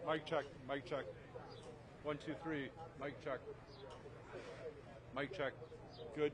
Mic check. Mic check. 1, 2, 3. Mic check. Mic check. Good.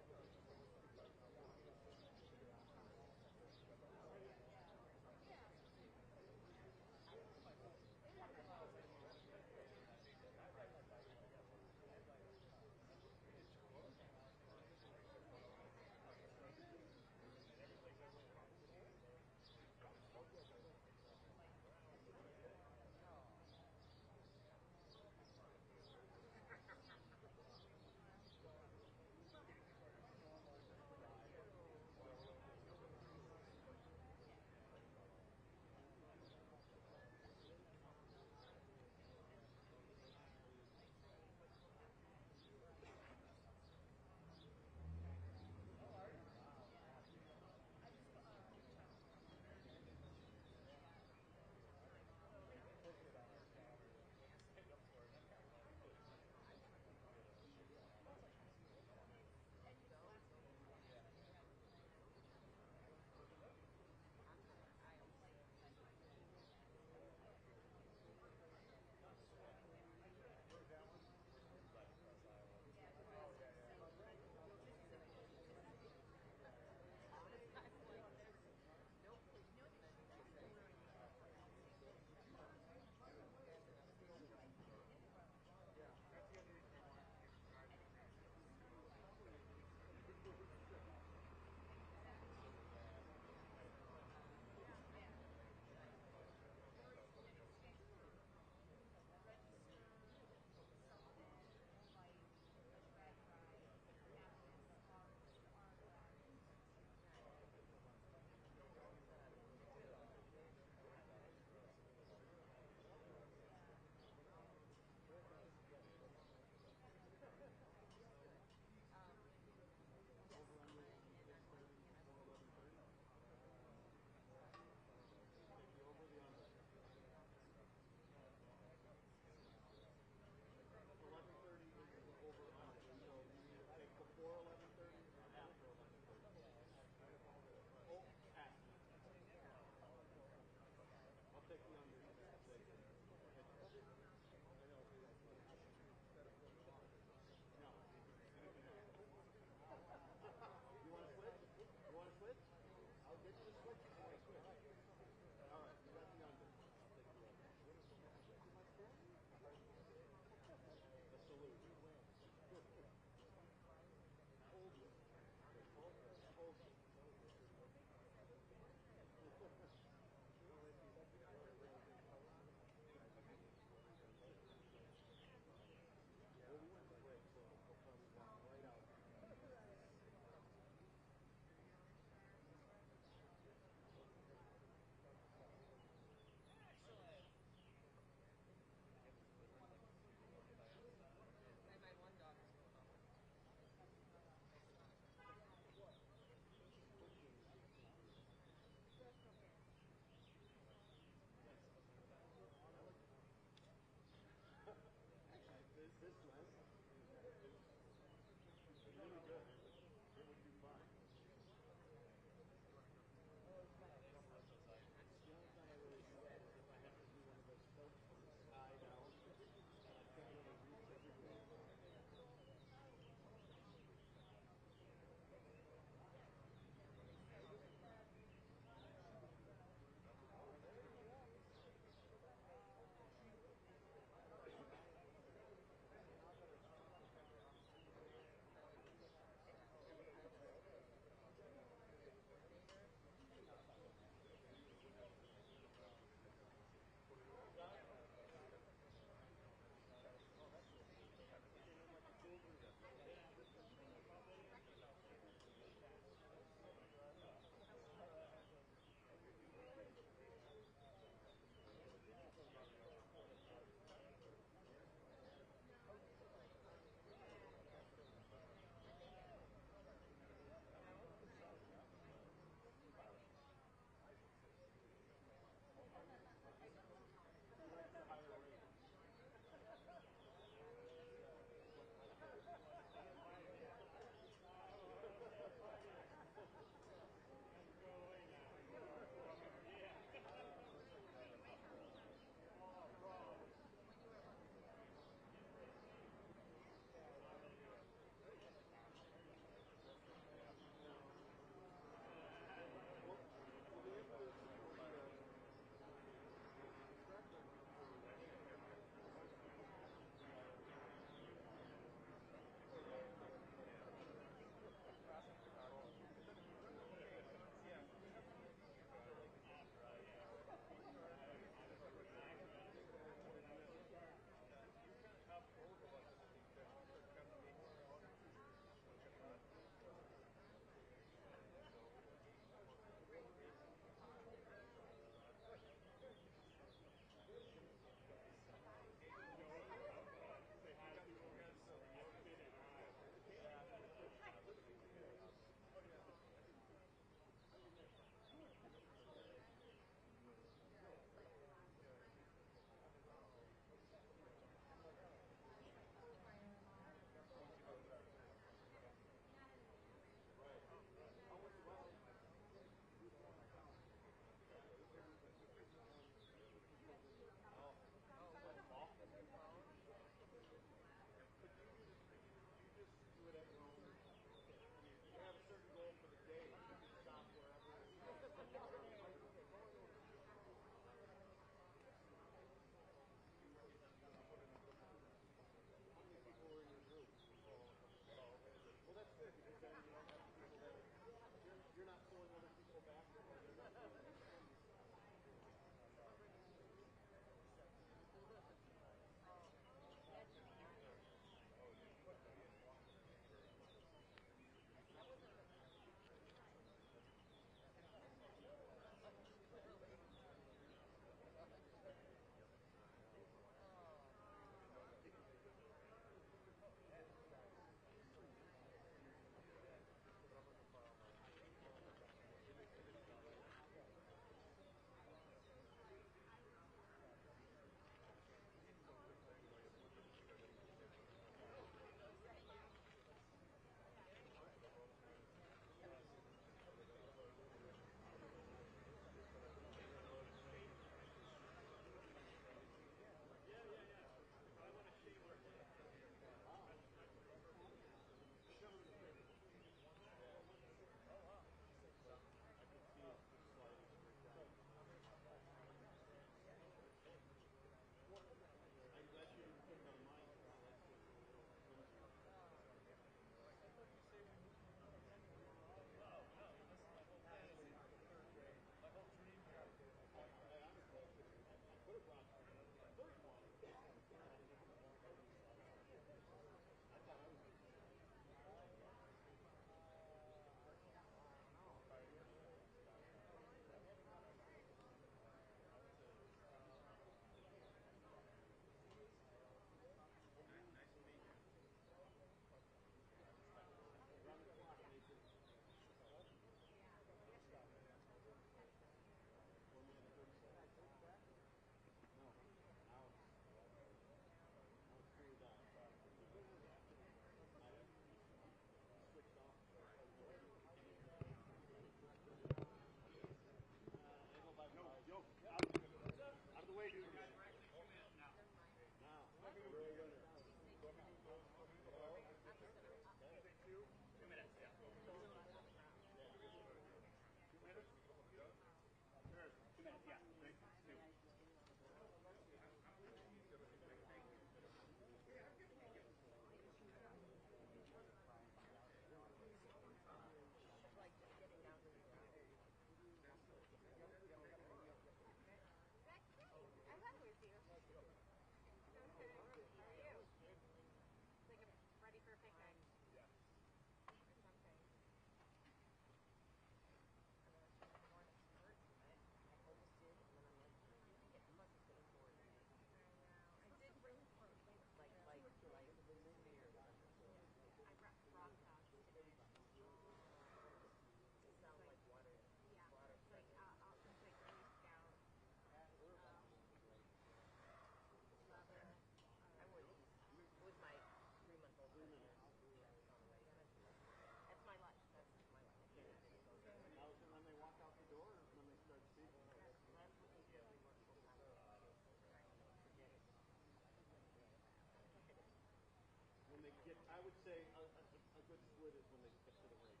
would say a good split is when they get to the race.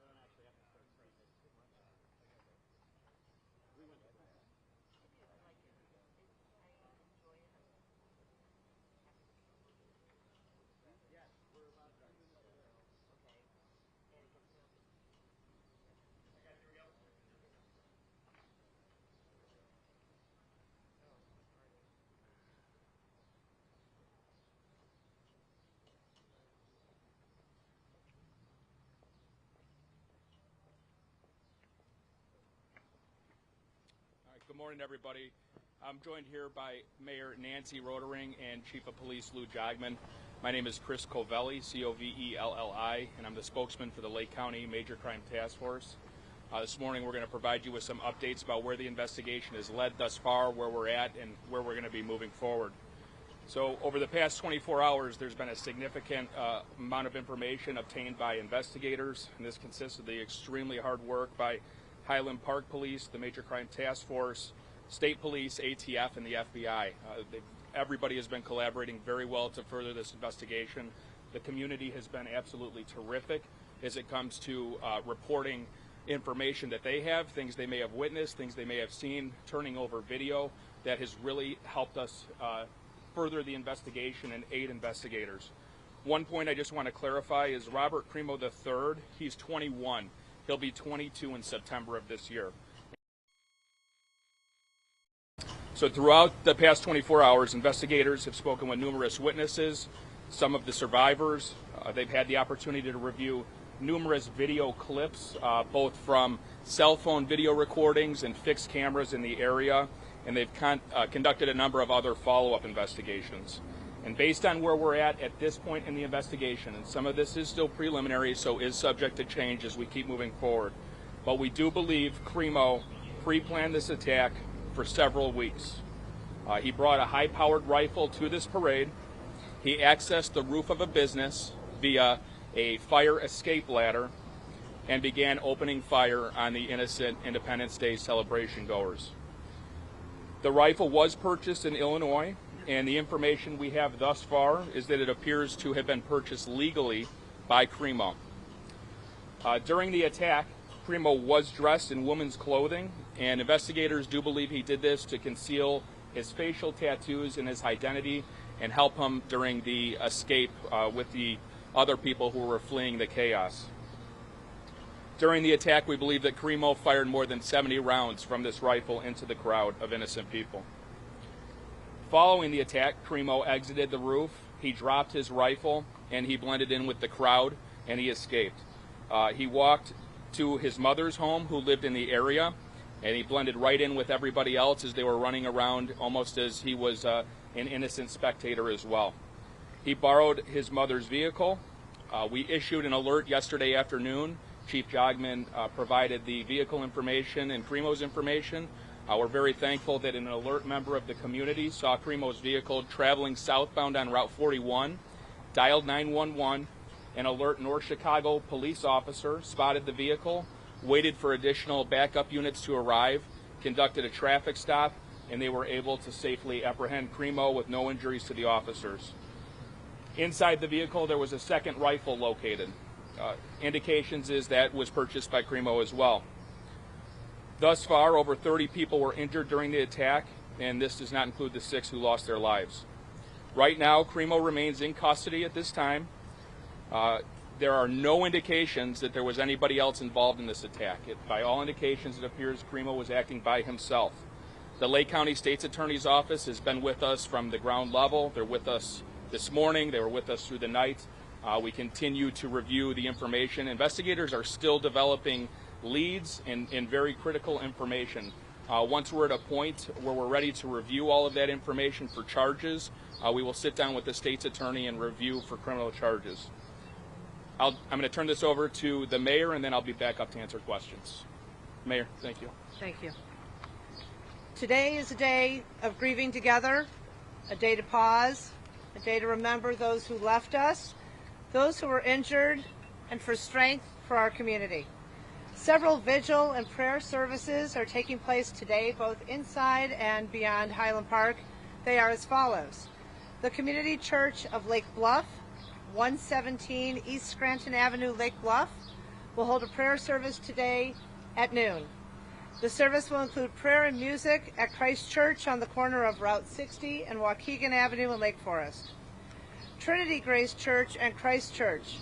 They don't actually have to start training too much. We went to class. Yes, we're about 2 minutes away. Okay. I got your yellow. Good morning, everybody. I'm joined here by Mayor Nancy Rotering and Chief of Police Lou Jogman. My name is Chris Covelli, C-O-V-E-L-L-I, and I'm the spokesman for the Lake County Major Crime Task Force. This morning we're going to provide you with some updates about where the investigation has led thus far, where we're at, and where we're going to be moving forward. So over the past 24 hours, there's been a significant amount of information obtained by investigators, and this consists of the extremely hard work by Highland Park Police, the Major Crime Task Force, State Police, ATF, and the FBI. Everybody has been collaborating very well to further this investigation. The community has been absolutely terrific as it comes to reporting information that they have, things they may have witnessed, things they may have seen, turning over video that has really helped us further the investigation and aid investigators. One point I just want to clarify is Robert Crimo III, he's 21. He'll be 22 in September of this year. So throughout the past 24 hours, investigators have spoken with numerous witnesses, some of the survivors. They've had the opportunity to review numerous video clips, both from cell phone video recordings and fixed cameras in the area, and they've conducted a number of other follow-up investigations. And based on where we're at this point in the investigation, and some of this is still preliminary, so is subject to change as we keep moving forward, but we do believe Crimo pre-planned this attack for several weeks. He brought a high-powered rifle to this parade. He accessed the roof of a business via a fire escape ladder and began opening fire on the innocent Independence Day celebration goers. The rifle was purchased in Illinois, and the information we have thus far is that it appears to have been purchased legally by Crimo. During the attack, Crimo was dressed in women's clothing, and investigators do believe he did this to conceal his facial tattoos and his identity and help him during the escape with the other people who were fleeing the chaos. During the attack, we believe that Crimo fired more than 70 rounds from this rifle into the crowd of innocent people. Following the attack, Crimo exited the roof, he dropped his rifle, and he blended in with the crowd, and he escaped. He walked to his mother's home, who lived in the area, and he blended right in with everybody else as they were running around, almost as he was an innocent spectator as well. He borrowed his mother's vehicle. We issued an alert yesterday afternoon. Chief Jogman provided the vehicle information and Crimo's information. We're very thankful that an alert member of the community saw Crimo's vehicle traveling southbound on Route 41, dialed 911. An alert North Chicago police officer spotted the vehicle, waited for additional backup units to arrive, conducted a traffic stop, and they were able to safely apprehend Crimo with no injuries to the officers. Inside the vehicle, there was a second rifle located. Indications is that was purchased by Crimo as well. Thus far, over 30 people were injured during the attack, and this does not include the 6 who lost their lives. Right now, Crimo remains in custody at this time. There are no indications that there was anybody else involved in this attack. By all indications, it appears Crimo was acting by himself. The Lake County State's Attorney's Office has been with us from the ground level. They're with us this morning. They were with us through the night. We continue to review the information. Investigators are still developing leads and very critical information. Once we're at a point where we're ready to review all of that information for charges, we will sit down with the state's attorney and review for criminal charges. I'm going to turn this over to the mayor, and then I'll be back up to answer questions. Mayor, thank you. Thank you. Today is a day of grieving together, a day to pause, a day to remember those who left us, those who were injured, and for strength for our community. Several vigil and prayer services are taking place today, both inside and beyond Highland Park. They are as follows. The Community Church of Lake Bluff 117 East Scranton Avenue, Lake Bluff, will hold a prayer service today at noon. The service will include prayer and music at Christ Church on the corner of Route 60 and Waukegan Avenue in Lake Forest. Trinity Grace Church and Christ Church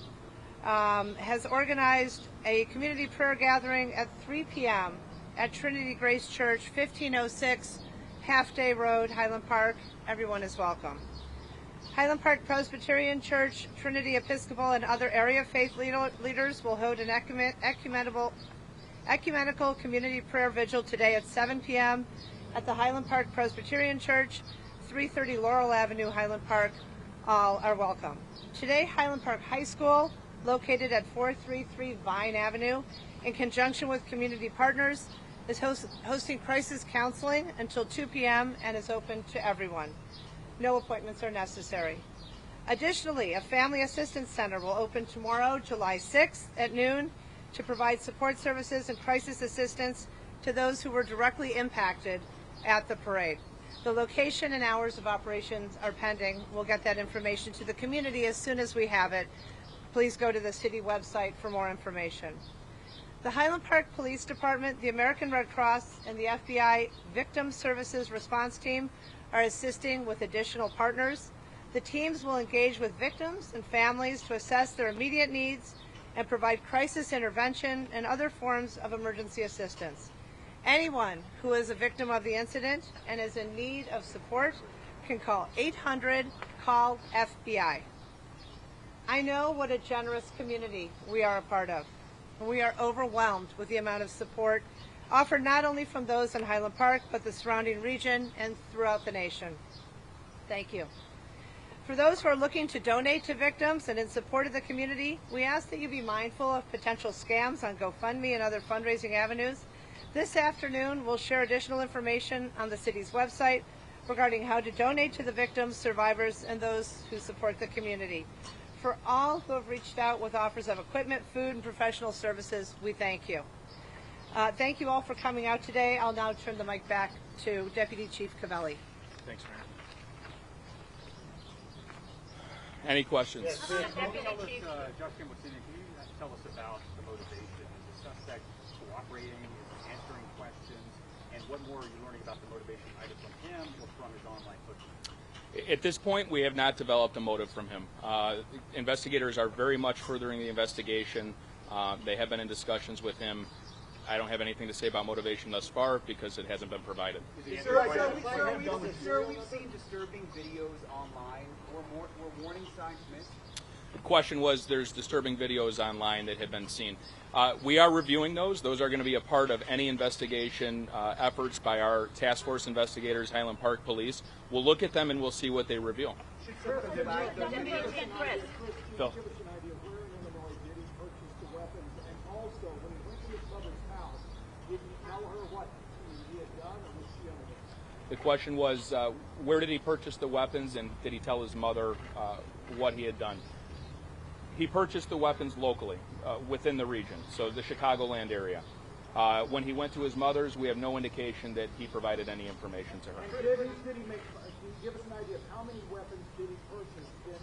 has organized a community prayer gathering at 3 p.m. at Trinity Grace Church, 1506 Half Day Road, Highland Park. Everyone is welcome. Highland Park Presbyterian Church, Trinity Episcopal, and other area faith leaders will hold an ecumenical community prayer vigil today at 7 p.m. at the Highland Park Presbyterian Church, 330 Laurel Avenue, Highland Park. All are welcome. Today, Highland Park High School, located at 433 Vine Avenue, in conjunction with community partners, is hosting crisis counseling until 2 p.m. and is open to everyone. No appointments are necessary. Additionally, a Family Assistance Center will open tomorrow, July 6th at noon, to provide support services and crisis assistance to those who were directly impacted at the parade. The location and hours of operations are pending. We'll get that information to the community as soon as we have it. Please go to the city website for more information. The Highland Park Police Department, the American Red Cross, and the FBI Victim Services Response Team are assisting with additional partners. The teams will engage with victims and families to assess their immediate needs and provide crisis intervention and other forms of emergency assistance. Anyone who is a victim of the incident and is in need of support can call 800-CALL-FBI. I know what a generous community we are a part of. We are overwhelmed with the amount of support offered not only from those in Highland Park, but the surrounding region and throughout the nation. Thank you. For those who are looking to donate to victims and in support of the community, we ask that you be mindful of potential scams on GoFundMe and other fundraising avenues. This afternoon, we'll share additional information on the city's website regarding how to donate to the victims, survivors, and those who support the community. For all who have reached out with offers of equipment, food, and professional services, we thank you. Thank you all for coming out today. I'll now turn the mic back to Deputy Chief Cavelli. Thanks, Mayor. Any questions? Yes, Justin, can you tell us about the motivation? Is the suspect cooperating, is answering questions, and what more are you learning about the motivation either from him or from his online footage? At this point, we have not developed a motive from him. Investigators are very much furthering the investigation. They have been in discussions with him. I don't have anything to say about motivation thus far because it hasn't been provided. Sir, we've seen disturbing videos online. Were warning signs missed? The question was, there's disturbing videos online that have been seen. We are reviewing those. Those are going to be a part of any investigation efforts by our task force investigators, Highland Park Police. We'll look at them and we'll see what they reveal. Phil. The question was, where did he purchase the weapons, and did he tell his mother what he had done? He purchased the weapons locally, within the region, so the Chicagoland area. When he went to his mother's, we have no indication that he provided any information to her. Can you give us an idea of how many weapons did he purchase and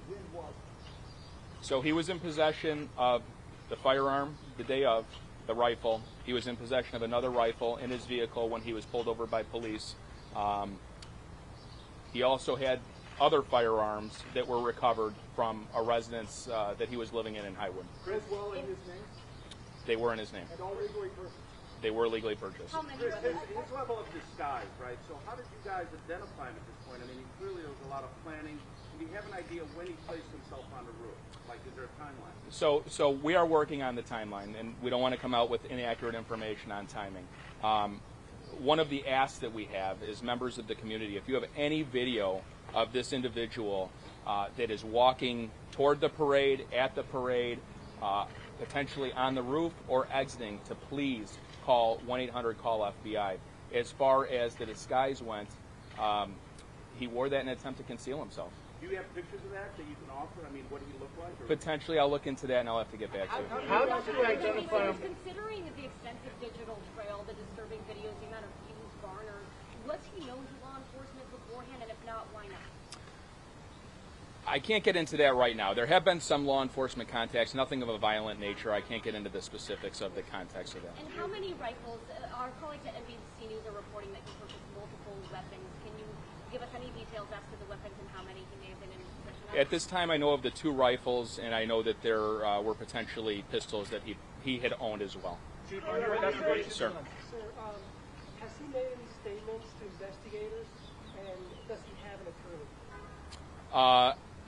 when was it? So he was in possession of the firearm the day of, the rifle. He was in possession of another rifle in his vehicle when he was pulled over by police. He also had other firearms that were recovered from a residence that he was living in Highwood. Criswell in his name? They were in his name. And all legally purchased? They were legally purchased. Chris, his level of disguise, right? So how did you guys identify him at this point? I mean, clearly there was a lot of planning. Do you have an idea when he placed himself on the roof? Like, is there a timeline? So we are working on the timeline, and we don't want to come out with inaccurate information on timing. One of the asks that we have is members of the community, if you have any video of this individual that is walking toward the parade, at the parade, potentially on the roof or exiting, to please call 1-800-CALL-FBI. As far as the disguise went, he wore that in an attempt to conceal himself. Do you have pictures of that you can offer? I mean, what did he look like? Or? Potentially, I'll look into that and I'll have to get back to you. How did you identify him? Considering the extensive digital trail, the disturbing videos, the amount of views garnered, was he known to law enforcement beforehand, and if not, why not? I can't get into that right now. There have been some law enforcement contacts, nothing of a violent nature. I can't get into the specifics of the context of that. And how many rifles? Our colleagues at NBC News are reporting that he purchased multiple weapons. Can you give us any details as to the weapons and how many he may have been in possession of? At this time, I know of the 2 rifles, and I know that there were potentially pistols that he had owned as well. Chief, on your investigation, Sir, Sir. has he made any statements to investigators, and does he have an attorney?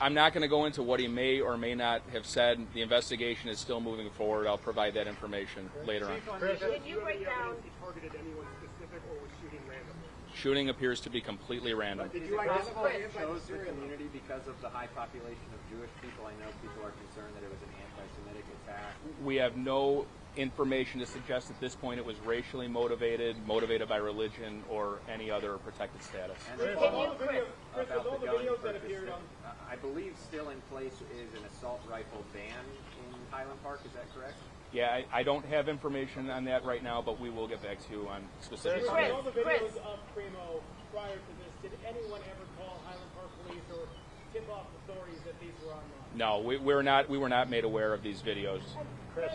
I'm not going to go into what he may or may not have said. The investigation is still moving forward. I'll provide that information later on. Can you break down? He targeted anyone specific or was shooting randomly? Shooting appears to be completely random. Did you identify him chose the community because of the high population of Jewish people? I know people are concerned that it was an anti-Semitic attack. We have no information to suggest at this point it was racially motivated by religion, or any other protected status. And Chris, all the videos that appeared on, I believe still in place is an assault rifle ban in Highland Park. Is that correct? Yeah, I don't have information on that right now, but we will get back to you on specifics. Chris, all the videos of Crimo prior to this, did anyone ever call Highland Park Police or tip off authorities that these were online? No, we were not made aware of these videos. Chris,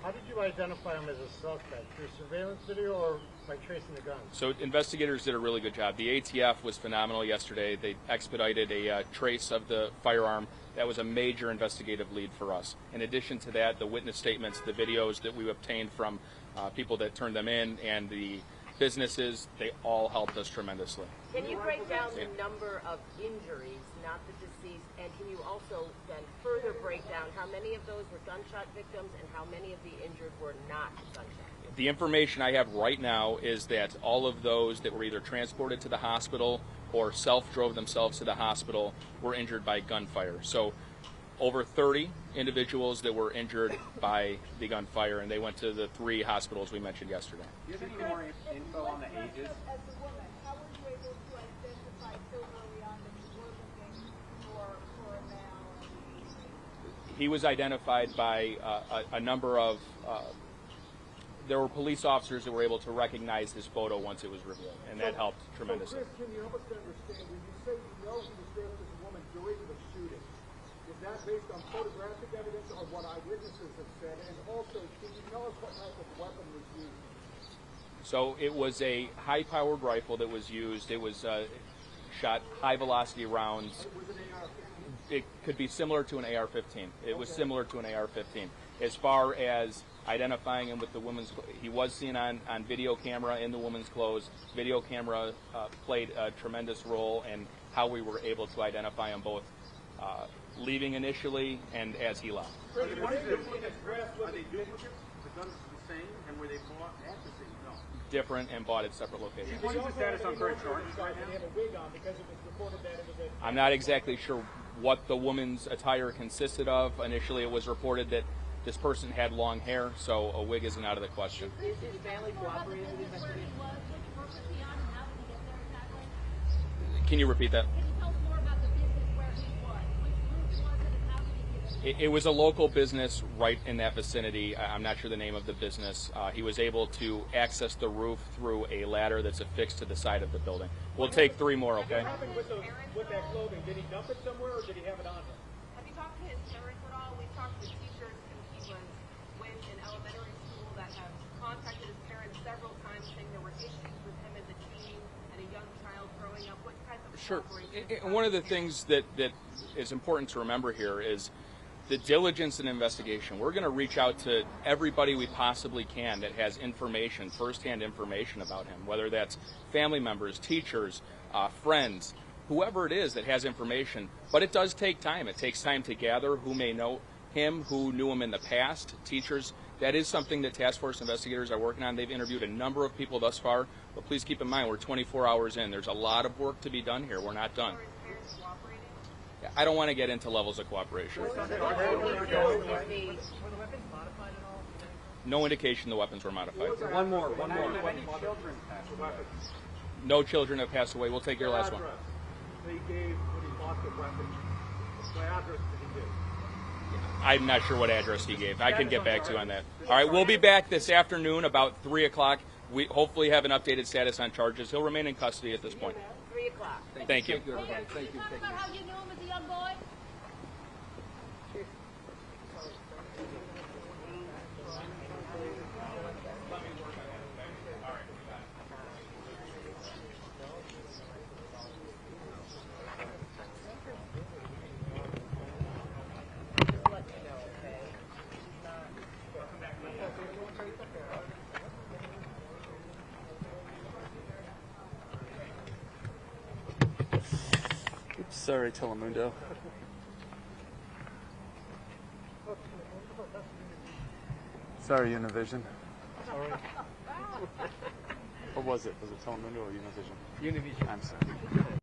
how did you identify him as a suspect? Through surveillance video or by tracing the gun? So investigators did a really good job. The ATF was phenomenal yesterday. They expedited a trace of the firearm. That was a major investigative lead for us. In addition to that, the witness statements, the videos that we obtained from people that turned them in, and the businesses, they all helped us tremendously. Can you break down the number of injuries, not the deceased, and can you also then further break down how many of those were gunshot victims and how many of the injured were not gunshot victims? The information I have right now is that all of those that were either transported to the hospital or self-drove themselves to the hospital were injured by gunfire. So over 30 individuals that were injured by the gunfire, and they went to the 3 hospitals we mentioned yesterday. Do you have any more info on the ages? As a woman, how were you able to identify so early on that you were looking for a male? He was identified by a number of, there were police officers that were able to recognize his photo once it was revealed, and that helped tremendously. So Chris, can you help us to understand, when you say you know he was dressed as a woman during the shooting, is that based on photographic evidence or what eyewitnesses have said? And also, can you tell us what type of weapon was used? So it was a high-powered rifle that was used. It was shot high-velocity rounds. Was it an AR-15? It could be similar to an AR-15. It was similar to an AR-15. As far as identifying him with the woman's, he was seen on video camera in the woman's clothes. Video camera played a tremendous role in how we were able to identify him both leaving initially and as he left. Are they duplicates? The guns the same, and were they bought at the same? No. Different and bought at separate locations. What is the status on current charges right now? They have a wig on because it was reported that it was a... I'm not exactly sure what the woman's attire consisted of. Initially, it was reported that this person had long hair, so a wig isn't out of the question. Is his family cooperating with the investigation? Which work was he on and how did he get there exactly? Can you repeat that? Can you tell us more about the business where he was? Which route was it and how did he get there? It was a local business right in that vicinity. I'm not sure the name of the business. He was able to access the roof through a ladder that's affixed to the side of the building. We'll take 3 more, okay? What happened with that clothing? Did he dump it somewhere or did he have it on him? Have you talked to his parents at all? We've talked to teachers, and he went in elementary school that have contacted his parents several times saying there were issues with him as a teen and a young child growing up. What type of Sure. cooperation? And one of the things that is important to remember here is the diligence and investigation. We're going to reach out to everybody we possibly can that has information, firsthand information about him, whether that's family members, teachers, friends, whoever it is that has information. But it does take time. It takes time to gather who may know him, who knew him in the past, teachers. That is something that task force investigators are working on. They've interviewed a number of people thus far, but please keep in mind we're 24 hours in. There's a lot of work to be done here. We're not done. Are his parents cooperating? I don't want to get into levels of cooperation. Were the weapons modified at all? No indication the weapons were modified. One more. Have any children passed away? No children have passed away. We'll take your last one. They gave when he bought the weapon. What address did he give? I'm not sure what address he gave. I can get back to you on that. All right, we'll be back this afternoon about 3 o'clock. We hopefully have an updated status on charges. He'll remain in custody at this point. 3 o'clock. Thank you. Thank you, everybody. Thank you. Talk about how you knew him as a young boy. Sorry, Telemundo. Sorry, Univision. Sorry. What was it? Was it Telemundo or Univision? Univision. I'm sorry.